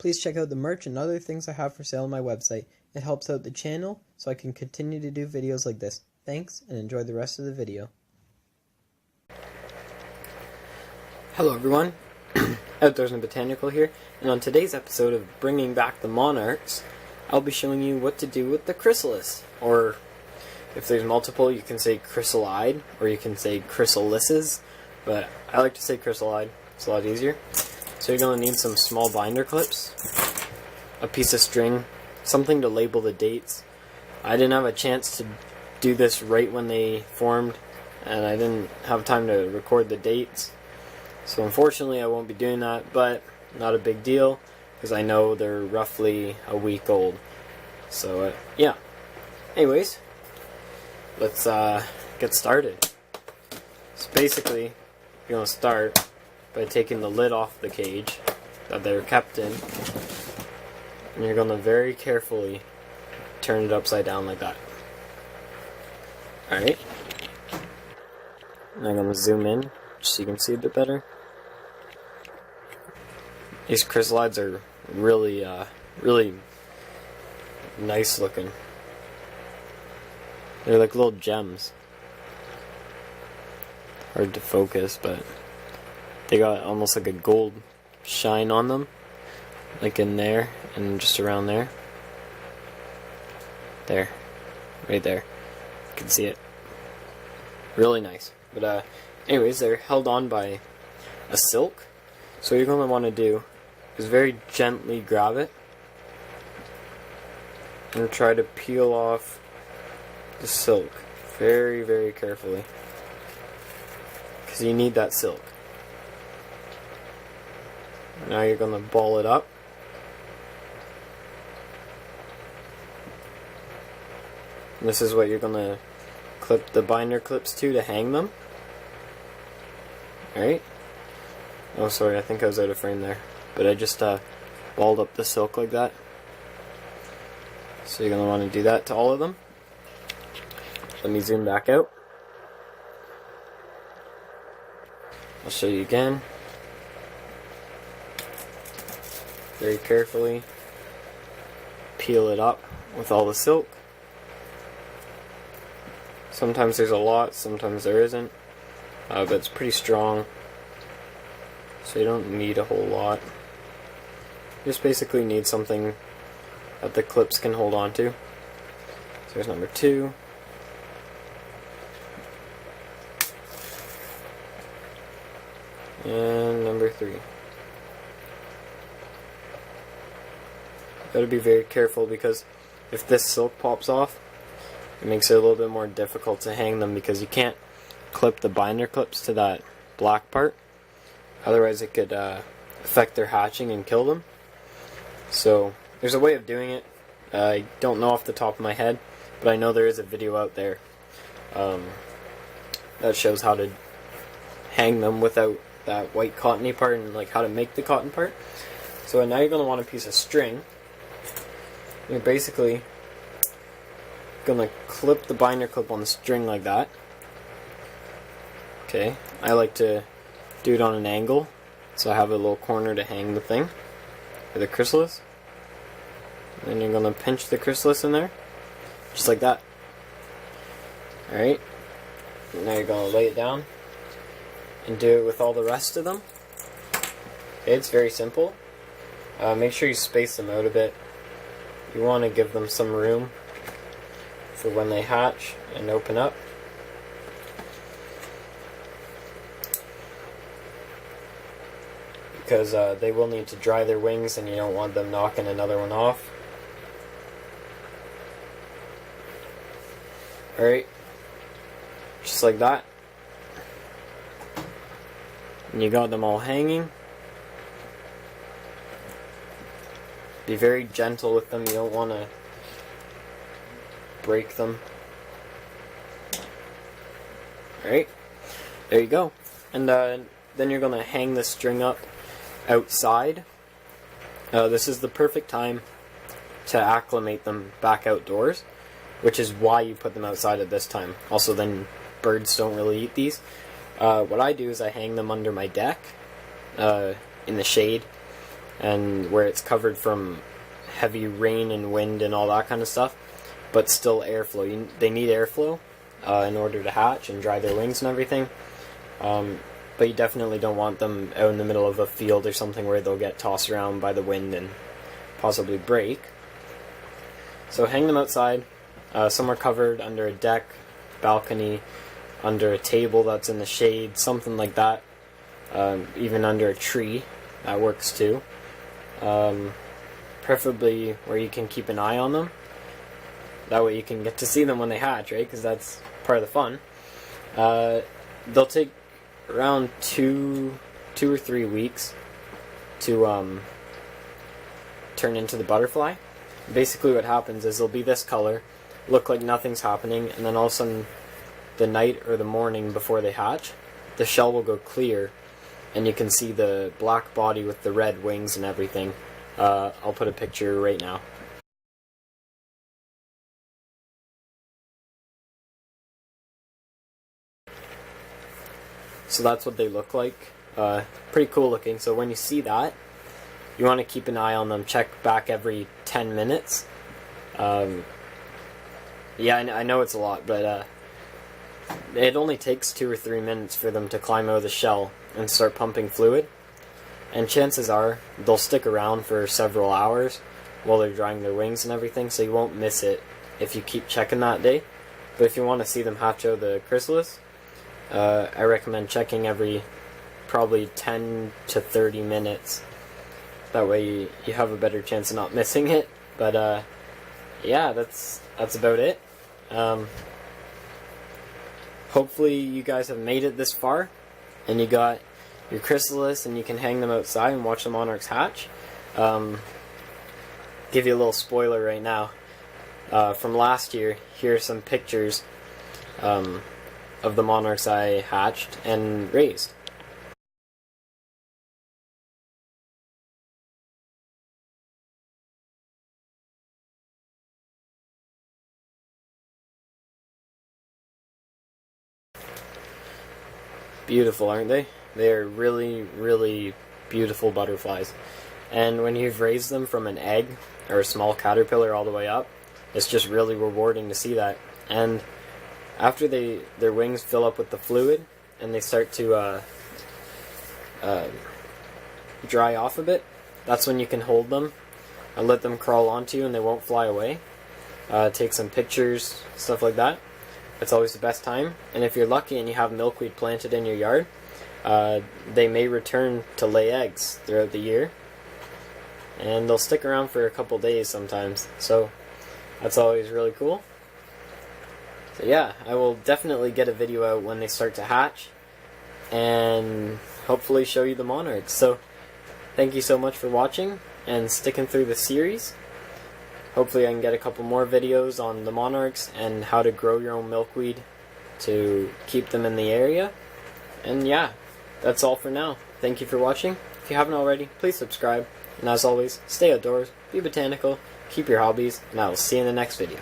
Please check out the merch and other things I have for sale on my website. It helps out the channel so I can continue to do videos like this. Thanks, and enjoy the rest of the video. Hello everyone, Outdoors and Botanical here, and on today's episode of Bringing Back the Monarchs, I'll be showing you what to do with the Chrysalis, or if there's multiple you can say chrysalide, or you can say chrysalises, but I like to say chrysalide, it's a lot easier. So you're going to need some small binder clips, a piece of string, something to label the dates. I didn't have a chance to do this right when they formed, and I didn't have time to record the dates. So unfortunately I won't be doing that, but not a big deal, because I know they're roughly a week old. So yeah. Anyways, let's get started. So basically, you're going to start by taking the lid off the cage that they're kept in, and you're going to very carefully turn it upside down like that. Alright. And I'm going to zoom in so you can see a bit better. These chrysalides are really, really nice looking. They're like little gems. Hard to focus, but they got almost like a gold shine on them, like in there and just around there. There, right there. You can see it. Really nice. But anyways, they're held on by a silk. So what you're going to want to do is very gently grab it and try to peel off the silk very, very carefully, because you need that silk. Now you're going to ball it up. And this is what you're going to clip the binder clips to hang them. Alright. Oh, sorry, I think I was out of frame there. But I just balled up the silk like that. So you're going to want to do that to all of them. Let me zoom back out. I'll show you again. Very carefully peel it up with all the silk. Sometimes there's a lot, sometimes there isn't, but it's pretty strong, so you don't need a whole lot. You just basically need something that the clips can hold on to. So there's number 2. And number 3. Gotta be very careful, because if this silk pops off, it makes it a little bit more difficult to hang them, because you can't clip the binder clips to that black part. Otherwise it could affect their hatching and kill them. So there's a way of doing it. I don't know off the top of my head, but I know there is a video out there that shows how to hang them without that white cottony part, and like how to make the cotton part. So now you're going to want a piece of string. You're basically going to clip the binder clip on the string like that. Okay, I like to do it on an angle, so I have a little corner to hang the thing, or the chrysalis. And then you're going to pinch the chrysalis in there, just like that. Alright, now you're going to lay it down and do it with all the rest of them. Okay, it's very simple. Make sure you space them out a bit. You want to give them some room for when they hatch and open up. Because they will need to dry their wings, and you don't want them knocking another one off. Alright, just like that. And you got them all hanging. Be very gentle with them, you don't want to break them. Alright, there you go. And then you're going to hang the string up outside. This is the perfect time to acclimate them back outdoors, which is why you put them outside at this time. Also, then birds don't really eat these. What I do is I hang them under my deck in the shade, and where it's covered from heavy rain and wind and all that kind of stuff, but still airflow. They need airflow in order to hatch and dry their wings and everything. But you definitely don't want them out in the middle of a field or something where they'll get tossed around by the wind and possibly break. So hang them outside, somewhere covered, under a deck, balcony, under a table that's in the shade, something like that. Even under a tree, that works too. Preferably where you can keep an eye on them. That way you can get to see them when they hatch, right? Because that's part of the fun. They'll take around 2 or 3 weeks to turn into the butterfly. Basically what happens is they'll be this color, look like nothing's happening, and then all of a sudden, the night or the morning before they hatch, the shell will go clear, and you can see the black body with the red wings and everything. I'll put a picture right now. So that's what they look like. Pretty cool looking. So when you see that, you want to keep an eye on them. Check back every 10 minutes. Yeah, I know it's a lot, but it only takes 2 or 3 minutes for them to climb out of the shell and start pumping fluid. And chances are they'll stick around for several hours while they're drying their wings and everything, so you won't miss it if you keep checking that day. But if you want to see them hatch out the chrysalis, I recommend checking every probably 10 to 30 minutes. That way you have a better chance of not missing it. But yeah, that's about it. Hopefully you guys have made it this far and you got your chrysalis and you can hang them outside and watch the monarchs hatch. Give you a little spoiler right now. From last year, here are some pictures of the monarchs I hatched and raised. Beautiful, aren't they? They are really, really beautiful butterflies. And when you've raised them from an egg or a small caterpillar all the way up, it's just really rewarding to see that. And after their wings fill up with the fluid and they start to dry off a bit, that's when you can hold them and let them crawl onto you and they won't fly away. Take some pictures, stuff like that. It's always the best time. And if you're lucky and you have milkweed planted in your yard, they may return to lay eggs throughout the year. And they'll stick around for a couple days sometimes. So that's always really cool. So yeah, I will definitely get a video out when they start to hatch. And hopefully show you the monarchs. So thank you so much for watching and sticking through the series. Hopefully I can get a couple more videos on the monarchs and how to grow your own milkweed to keep them in the area. And yeah, that's all for now. Thank you for watching. If you haven't already, please subscribe. And as always, stay outdoors, be botanical, keep your hobbies, and I will see you in the next video.